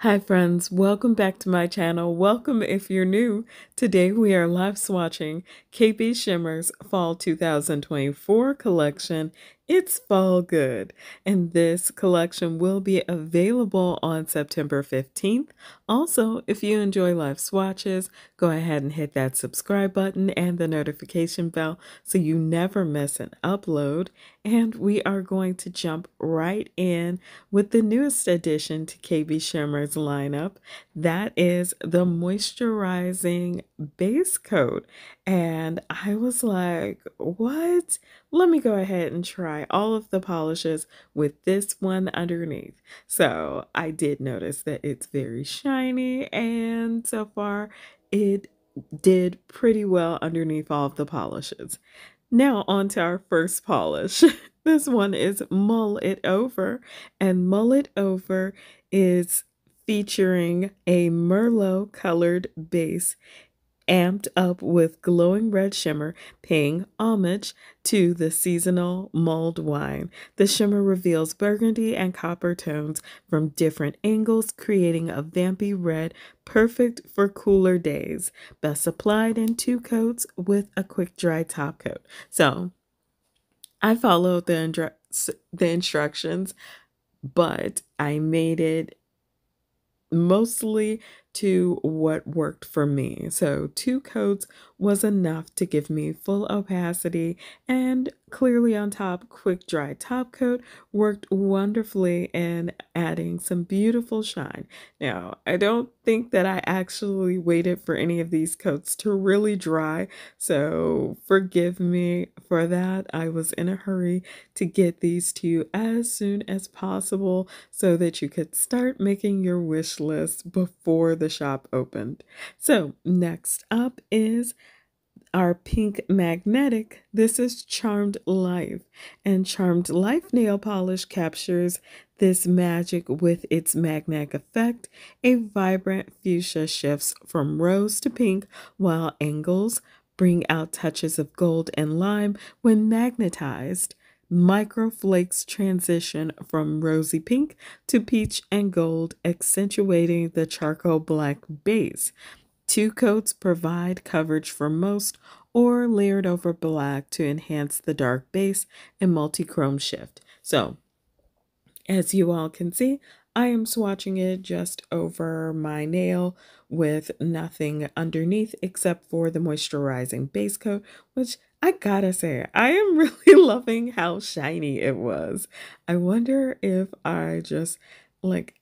Hi friends, welcome back to my channel. Welcome if you're new. Today we are live swatching KB Shimmer's Fall 2024 collection. It's Fall Good, and this collection will be available on September 15th. Also, if you enjoy live swatches, go ahead and hit that subscribe button and the notification bell so you never miss an upload. And we are going to jump right in with the newest addition to KB Shimmer's lineup. That is the moisturizing base coat. And I was like, what? Let me go ahead and try all of the polishes with this one underneath. So I did notice that it's very shiny, and so far it did pretty well underneath all of the polishes. Now on to our first polish. This one is Mull It Over, and Mull It Over is featuring a Merlot colored base amped up with glowing red shimmer, paying homage to the seasonal mulled wine. The shimmer reveals burgundy and copper tones from different angles, creating a vampy red perfect for cooler days. Best applied in 2 coats with a quick dry top coat. So I followed the instructions, but I made it mostly to what worked for me. So 2 coats was enough to give me full opacity, and clearly on top, quick dry top coat worked wonderfully in adding some beautiful shine. Now, I don't think that I actually waited for any of these coats to really dry, so forgive me for that. I was in a hurry to get these to you as soon as possible so that you could start making your wish list before the shop opened. So next up is our pink magnetic. This is Charmed Life, and Charmed Life nail polish captures this magic with its magnetic effect. A vibrant fuchsia shifts from rose to pink, while angles bring out touches of gold and lime when magnetized. Microflakes transition from rosy pink to peach and gold, accentuating the charcoal black base. 2 coats provide coverage for most, or layered over black to enhance the dark base and multi-chrome shift. So, as you all can see, I am swatching it just over my nail with nothing underneath except for the moisturizing base coat, which I gotta say, I am really loving how shiny it was. I wonder if I just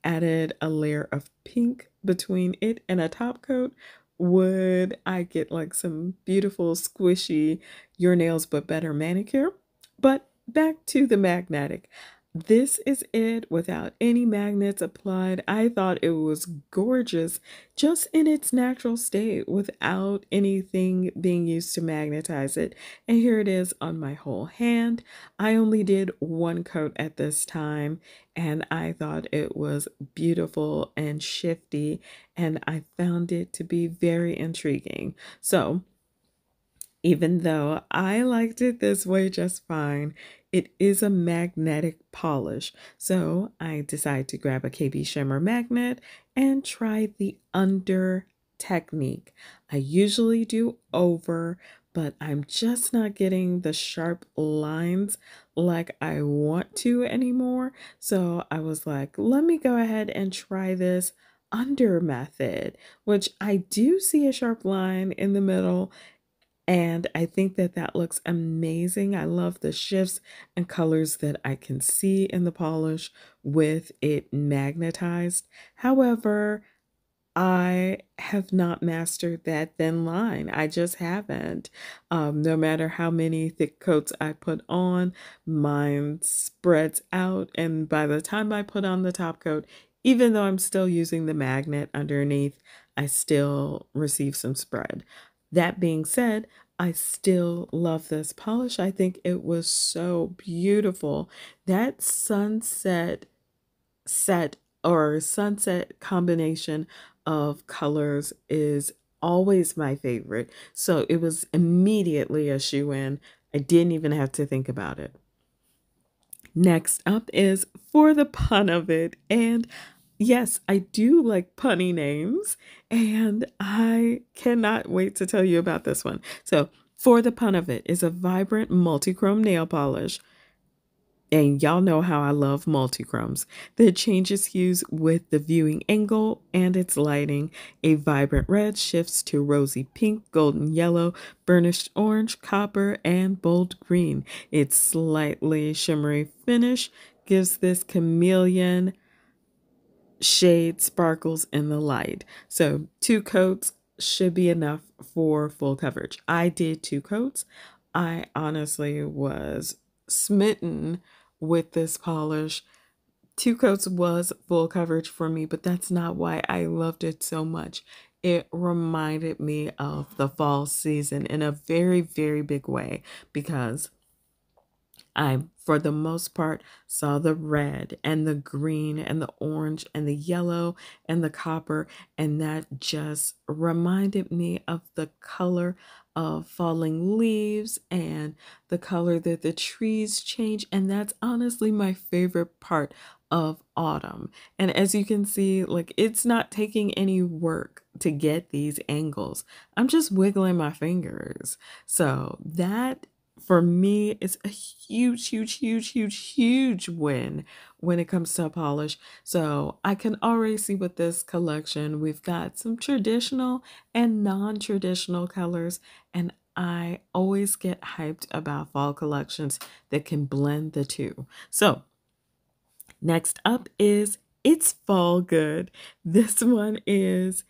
added a layer of pink between it and a top coat, would I get some beautiful squishy your nails but better manicure? But back to the magnetic. This is it without any magnets applied. I thought it was gorgeous just in its natural state without anything being used to magnetize it. And here it is on my whole hand. I only did 1 coat at this time, and I thought it was beautiful and shifty, and I found it to be very intriguing. So even though I liked it this way just fine, it is a magnetic polish. So I decided to grab a KB Shimmer magnet and try the under technique. I usually do over, but I'm just not getting the sharp lines like I want to anymore. So I was like, let me go ahead and try this under method, which I do see a sharp line in the middle, and I think that that looks amazing. I love the shifts and colors that I can see in the polish with it magnetized. However, I have not mastered that thin line. I just haven't. No matter how many thick coats I put on, mine spreads out. And by the time I put on the top coat, even though I'm still using the magnet underneath, I still receive some spread. That being said, I still love this polish. I think it was so beautiful. That sunset combination of colors is always my favorite. So it was immediately a shoe-in. I didn't even have to think about it. Next up is For the Pun of It, and Yes, I do like punny names, and I cannot wait to tell you about this one. So, For the Pun of It is a vibrant multichrome nail polish. And y'all know how I love multichromes. That changes hues with the viewing angle and its lighting. A vibrant red shifts to rosy pink, golden yellow, burnished orange, copper, and bold green. Its slightly shimmery finish gives this chameleon shade sparkles in the light. So 2 coats should be enough for full coverage. I did 2 coats. I honestly was smitten with this polish. 2 coats was full coverage for me, but that's not why I loved it so much. It reminded me of the fall season in a very, very big way because I, for the most part, saw the red and the green and the orange and the yellow and the copper, and that just reminded me of the color of falling leaves and the color that the trees change. And that's honestly my favorite part of autumn. And as you can see, like it's not taking any work to get these angles. I'm just wiggling my fingers. So that for me is a huge, huge, huge, huge, huge win when it comes to polish. So I can already see with this collection, we've got some traditional and non-traditional colors, and I always get hyped about fall collections that can blend the two. So next up is It's Fall Good. This one is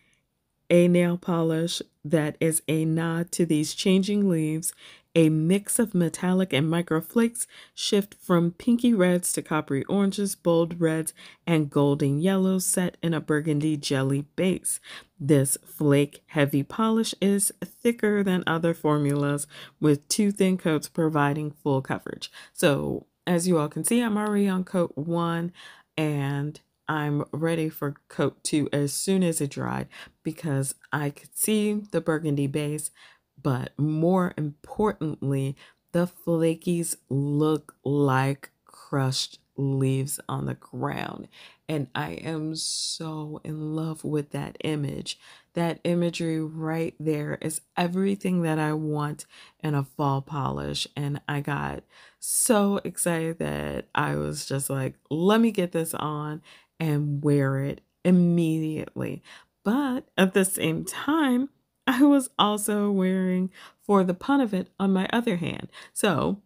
a nail polish that is a nod to these changing leaves. A mix of metallic and micro flakes shift from pinky reds to coppery oranges, bold reds, and golden yellows set in a burgundy jelly base. This flake heavy polish is thicker than other formulas, with 2 thin coats providing full coverage. So, as you all can see, I'm already on coat 1 and I'm ready for coat 2 as soon as it dried because I could see the burgundy base, but more importantly, the flakies look like crushed leaves on the ground. And I am so in love with that image. That imagery right there is everything that I want in a fall polish. And I got so excited that I was just like, let me get this on and wear it immediately. But at the same time, I was also wearing For the Pun of It on my other hand. So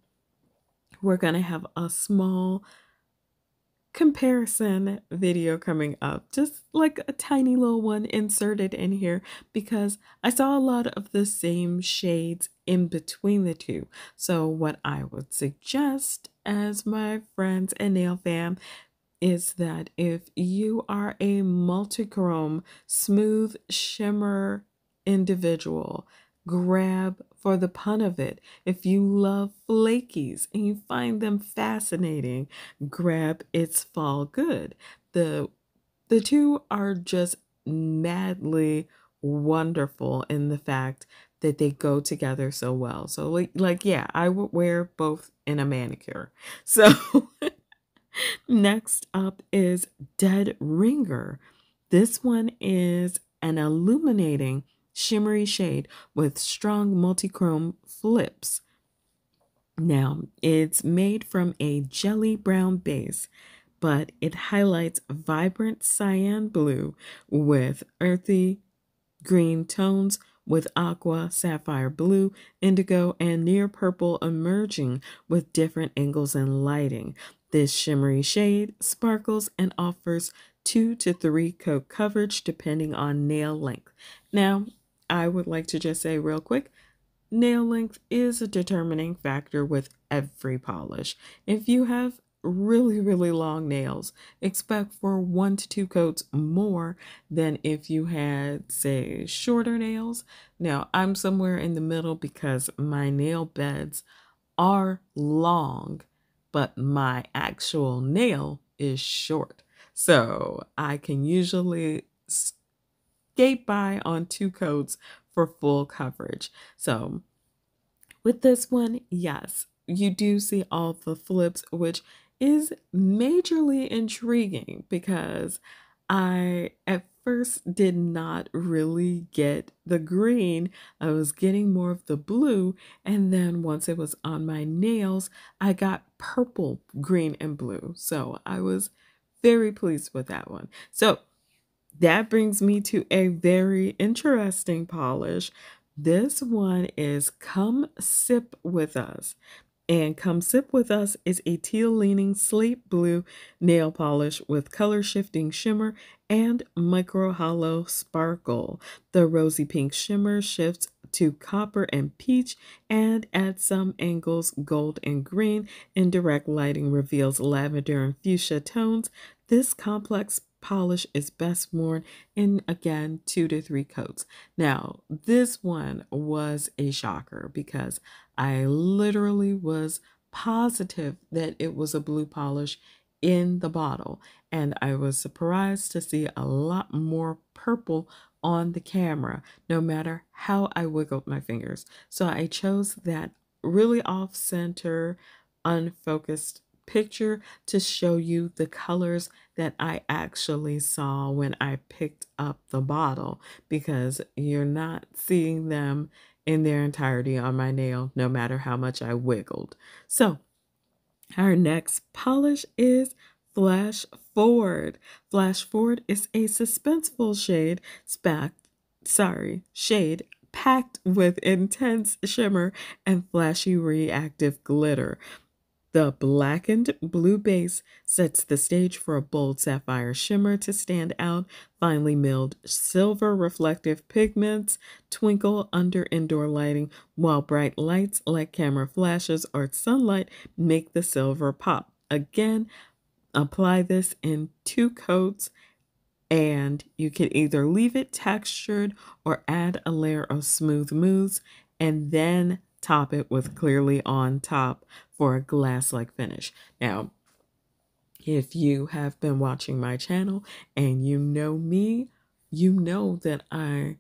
we're going to have a small comparison video coming up, just like a tiny little one inserted in here because I saw a lot of the same shades in between the two. So what I would suggest as my friends and nail fam is that if you are a multichrome smooth shimmer individual, grab For the Pun of It. If you love flakies and you find them fascinating, grab It's Fall Good. The two are just madly wonderful in the fact that they go together so well. So like yeah, I would wear both in a manicure. So next up is Deadringer. This one is an illuminating shimmery shade with strong multichrome flips. Now, it's made from a jelly brown base, but it highlights vibrant cyan blue with earthy green tones with aqua, sapphire blue, indigo, and near purple emerging with different angles and lighting. This shimmery shade sparkles and offers 2 to 3 coat coverage depending on nail length. Now, I would like to just say real quick, nail length is a determining factor with every polish. If you have really, really long nails, expect for 1 to 2 coats more than if you had, say, shorter nails. Now, I'm somewhere in the middle because my nail beds are long, but my actual nail is short. So I can usually skate by on 2 coats for full coverage. So with this one, yes, you do see all the flips, which is majorly intriguing because I at first did not really get the green. I was getting more of the blue. And then once it was on my nails, I got purple, green, and blue. So I was very pleased with that one. So that brings me to a very interesting polish. This one is Come Sip With Us. And Come Sip With Us is a teal leaning slate blue nail polish with color shifting shimmer and micro hollow sparkle. The rosy pink shimmer shifts to copper and peach, and at some angles, gold and green. Indirect lighting reveals lavender and fuchsia tones. This complex polish is best worn in, again, 2 to 3 coats. Now, this one was a shocker because I literally was positive that it was a blue polish in the bottle, and I was surprised to see a lot more purple on the camera, no matter how I wiggled my fingers. So I chose that really off-center, unfocused picture to show you the colors that I actually saw when I picked up the bottle, because you're not seeing them in their entirety on my nail, no matter how much I wiggled. So our next polish is Flash Forward. Flash Forward is a suspenseful shade packed with intense shimmer and flashy reactive glitter. The blackened blue base sets the stage for a bold sapphire shimmer to stand out. Finely milled silver reflective pigments twinkle under indoor lighting, while bright lights like camera flashes or sunlight make the silver pop. Again, apply this in 2 coats, and you can either leave it textured or add a layer of smooth mousse and then top it with clearly on top for a glass-like finish. Now, if you have been watching my channel and you know me, you know that I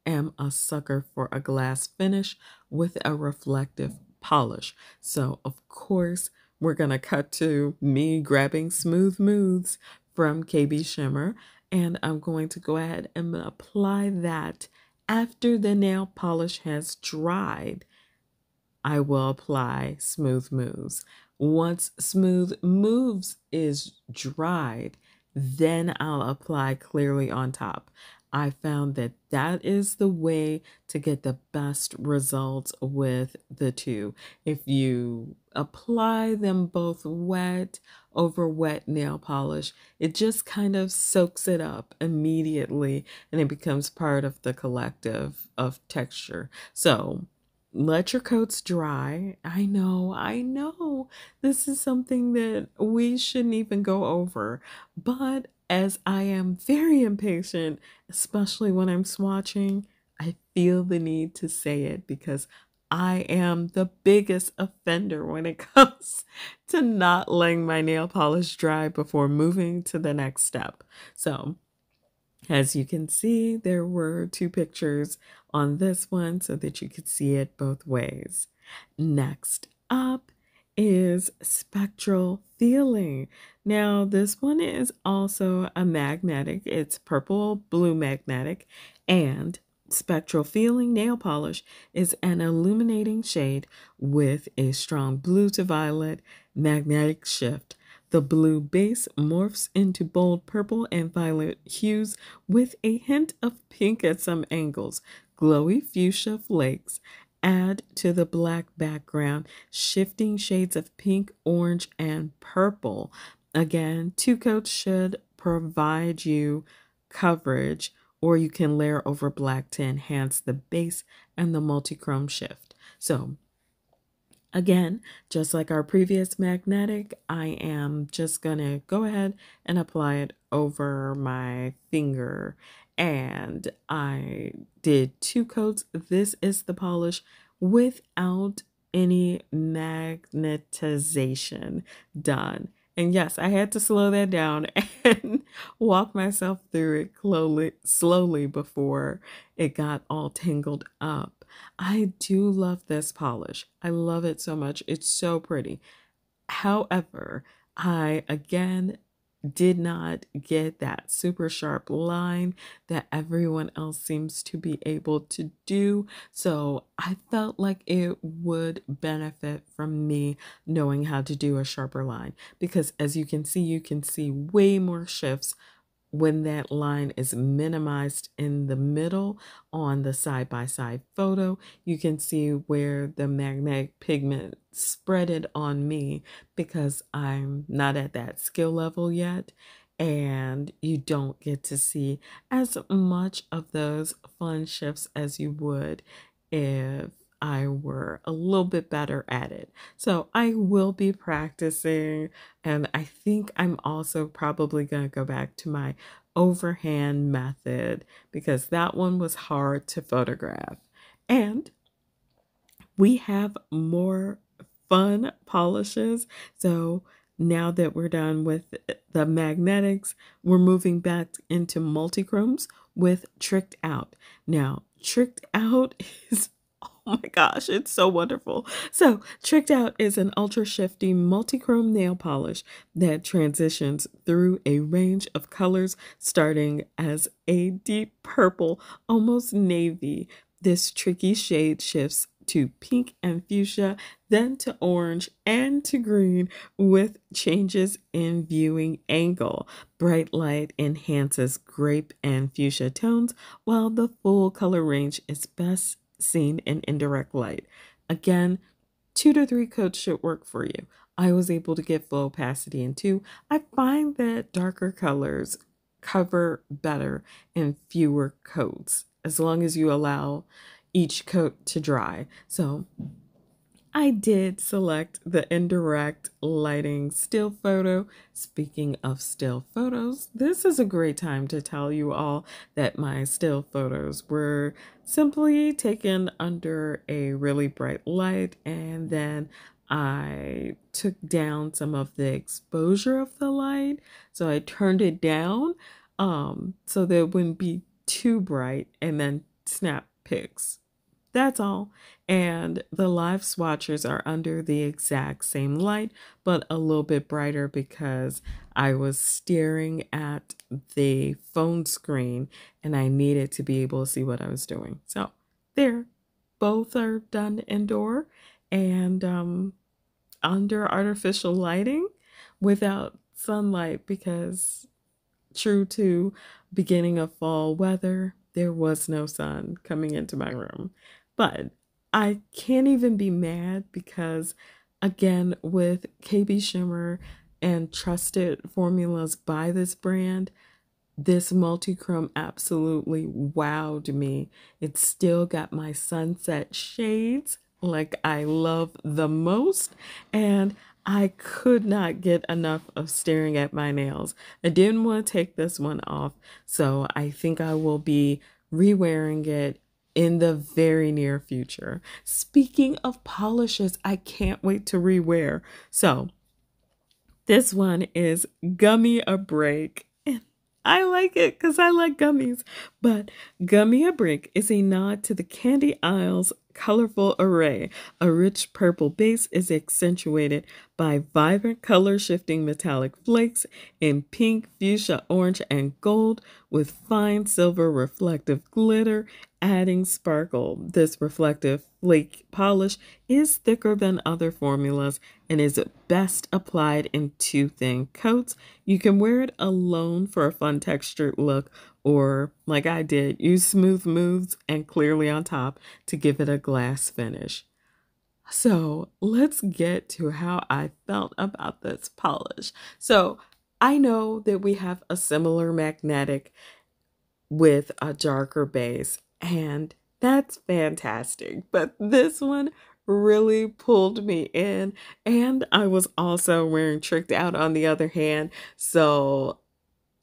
am a sucker for a glass finish with a reflective polish. So, of course, we're going to cut to me grabbing Smooth Moves from KB Shimmer, and I'm going to go ahead and apply that after the nail polish has dried. I will apply Smooth Moves. Once Smooth Moves is dried, then I'll apply clearly on top. I found that that is the way to get the best results with the two. If you apply them both wet over wet nail polish, it just kind of soaks it up immediately and it becomes part of the collective of texture. So let your coats dry. I know, this is something that we shouldn't even go over. But as I am very impatient, especially when I'm swatching, I feel the need to say it because I am the biggest offender when it comes to not letting my nail polish dry before moving to the next step. So, as you can see, there were 2 pictures on this one so that you could see it both ways. Next up is Spectral Feeling. Now, this one is also a magnetic. It's purple blue magnetic, and Spectral Feeling nail polish is an illuminating shade with a strong blue to violet magnetic shift. The blue base morphs into bold purple and violet hues with a hint of pink at some angles. Glowy fuchsia flakes add to the black background, shifting shades of pink, orange, and purple. Again, 2 coats should provide you coverage, or you can layer over black to enhance the base and the multi-chrome shift. So, again, just like our previous magnetic, I am just going to go ahead and apply it over my finger. And I did 2 coats. This is the polish without any magnetization done. And yes, I had to slow that down and walk myself through it slowly before it got all tangled up. I do love this polish. I love it so much. It's so pretty. However, I again did not get that super sharp line that everyone else seems to be able to do. So I felt like it would benefit from me knowing how to do a sharper line, because as you can see way more shifts when that line is minimized in the middle on the side-by-side photo. You can see where the magnetic pigment spreaded on me because I'm not at that skill level yet, and you don't get to see as much of those fun shifts as you would if I were a little bit better at it. So I will be practicing, and I think I'm also probably going to go back to my overhand method because that one was hard to photograph. And we have more fun polishes. So now that we're done with the magnetics, we're moving back into multichromes with Tricked Out. Now, Tricked Out is, oh my gosh, it's so wonderful. So, Tricked Out is an ultra shifty multichrome nail polish that transitions through a range of colors, starting as a deep purple, almost navy. This tricky shade shifts to pink and fuchsia, then to orange and to green with changes in viewing angle. Bright light enhances grape and fuchsia tones, while the full color range is best seen in indirect light. Again, 2 to 3 coats should work for you. I was able to get full opacity in 2. I find that darker colors cover better in fewer coats as long as you allow each coat to dry. So I did select the indirect lighting still photo. Speaking of still photos, this is a great time to tell you all that my still photos were simply taken under a really bright light, and then I took down some of the exposure of the light. So I turned it down so that it wouldn't be too bright, and then snap pics. That's all. And the live swatchers are under the exact same light, but a little bit brighter because I was staring at the phone screen and I needed to be able to see what I was doing. So there, both are done indoor and under artificial lighting without sunlight, because true to beginning of fall weather, there was no sun coming into my room. But I can't even be mad because, again, with KB Shimmer and trusted formulas by this brand, this multichrome absolutely wowed me. It still got my sunset shades like I love the most, and I could not get enough of staring at my nails. I didn't want to take this one off, so I think I will be rewearing it in the very near future. Speaking of polishes, I can't wait to rewear. So this one is Gummy a Break. And I like it because I like gummies. But Gummy a Break is a nod to the candy aisle's colorful array. A rich purple base is accentuated by vibrant color shifting metallic flakes in pink, fuchsia, orange, and gold with fine silver reflective glitter adding sparkle. This reflective flake polish is thicker than other formulas and is best applied in 2 thin coats. You can wear it alone for a fun textured look, or like I did, use smooth moves and clearly on top to give it a glass finish. So let's get to how I felt about this polish. So I know that we have a similar magnetic with a darker base, and that's fantastic. But this one really pulled me in, and I was also wearing Tricked Out on the other hand. So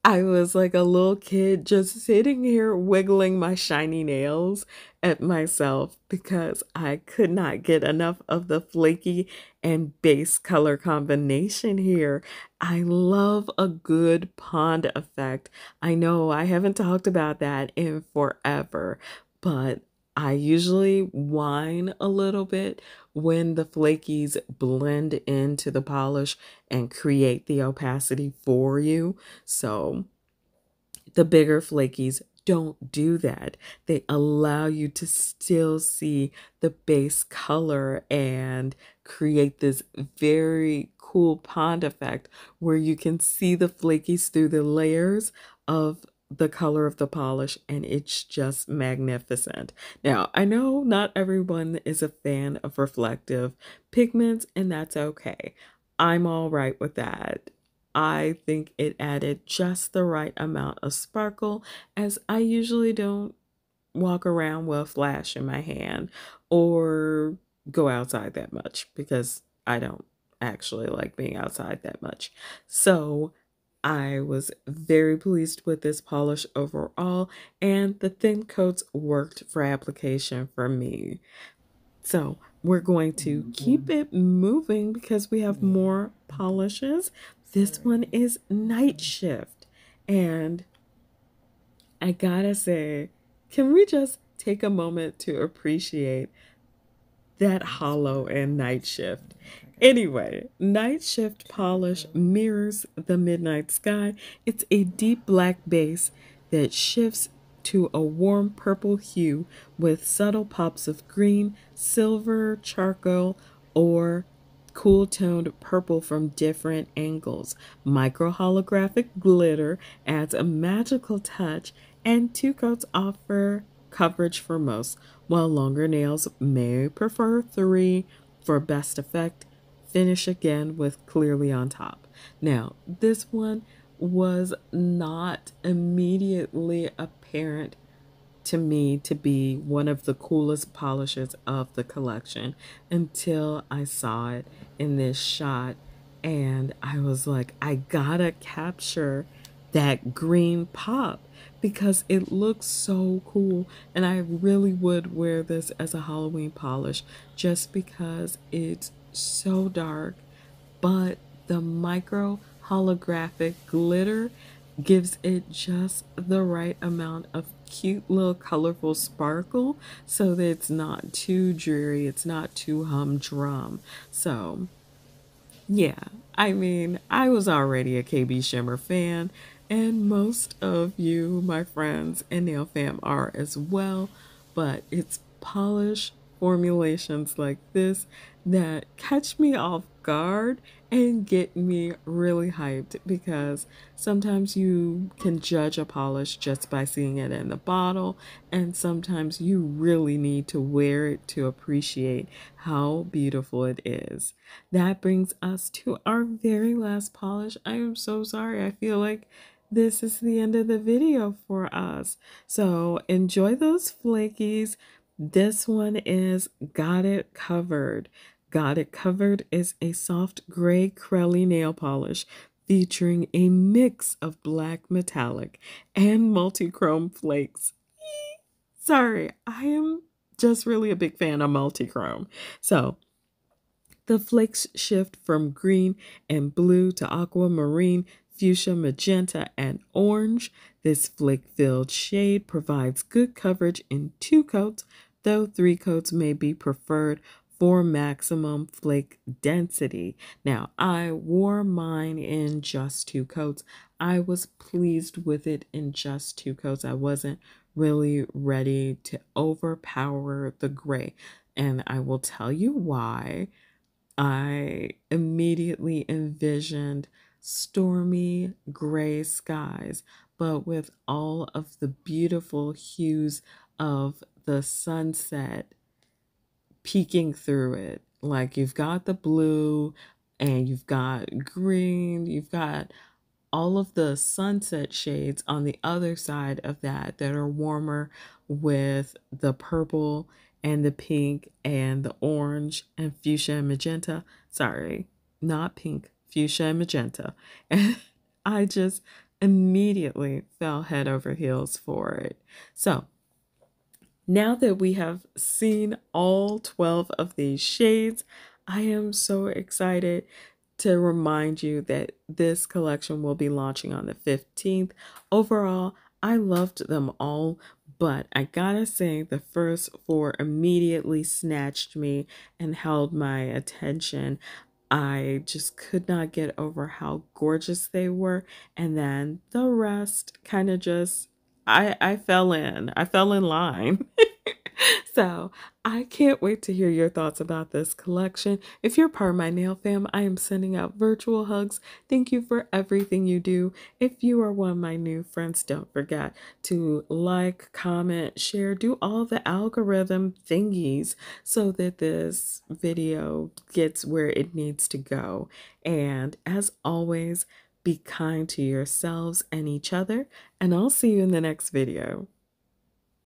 I was like a little kid just sitting here wiggling my shiny nails at myself because I could not get enough of the flaky and base color combination here. I love a good pond effect. I know I haven't talked about that in forever, but I usually whine a little bit when the flakies blend into the polish and create the opacity for you. So the bigger flakies don't do that. They allow you to still see the base color and create this very cool pond effect where you can see the flakies through the layers of the color of the polish, and it's just magnificent. Now, I know not everyone is a fan of reflective pigments, and that's okay. I'm all right with that. I think it added just the right amount of sparkle, as I usually don't walk around with a flash in my hand or go outside that much because I don't actually like being outside that much. So I was very pleased with this polish overall, and the thin coats worked for application for me. So we're going to keep it moving because we have Yeah. more polishes. This one Sorry. is Night Shift. And I gotta say, can we just take a moment to appreciate that That's hollow and beautiful. Night Shift? Okay, I got Anyway, Night Shift two of polish them. mirrors the midnight sky. It's a deep black base that shifts to a warm purple hue with subtle pops of green, silver, charcoal, or cool toned purple from different angles. Micro holographic glitter adds a magical touch, and two coats offer coverage for most, while longer nails may prefer three for best effect. Finish again with clearly on top. Now, this one was not immediately apparent to me to be one of the coolest polishes of the collection until I saw it in this shot, and I was like, I gotta capture that green pop because it looks so cool, and I really would wear this as a Halloween polish just because it's so dark, but the micro holographic glitter gives it just the right amount of cute little colorful sparkle so that it's not too dreary, it's not too humdrum. So yeah, I mean, I was already a KB Shimmer fan, and most of you, my friends and Nail Fam, are as well. But it's polish formulations like this that catch me off guard and get me really hyped because sometimes you can judge a polish just by seeing it in the bottle, and sometimes you really need to wear it to appreciate how beautiful it is. That brings us to our very last polish. I am so sorry. I feel like this is the end of the video for us. So enjoy those flakies. This one is Got It Covered. Got It Covered is a soft gray crelly nail polish featuring a mix of black metallic and multi-chrome flakes. Sorry, I am just really a big fan of multi-chrome. So the flakes shift from green and blue to aquamarine, fuchsia, magenta, and orange. This flake-filled shade provides good coverage in two coats, though three coats may be preferred for maximum flake density. Now, I wore mine in just two coats. I was pleased with it in just two coats. I wasn't really ready to overpower the gray. And I will tell you why. I immediately envisioned stormy gray skies, but with all of the beautiful hues of the sunset peeking through it. Like you've got the blue and you've got green, you've got all of the sunset shades on the other side of that are warmer with the purple and the pink and the orange and fuchsia and magenta. Sorry, not pink, fuchsia and magenta. And I just immediately fell head over heels for it. So now that we have seen all 12 of these shades, I am so excited to remind you that this collection will be launching on the 15th. Overall, I loved them all, But I gotta say, the first four immediately snatched me and held my attention. I just could not get over how gorgeous they were. And then the rest kind of just, I fell in. I fell in line. So I can't wait to hear your thoughts about this collection. If you're part of my nail fam, I am sending out virtual hugs. Thank you for everything you do. If you are one of my new friends, don't forget to like, comment, share, do all the algorithm thingies so that this video gets where it needs to go. And as always, be kind to yourselves and each other, and I'll see you in the next video.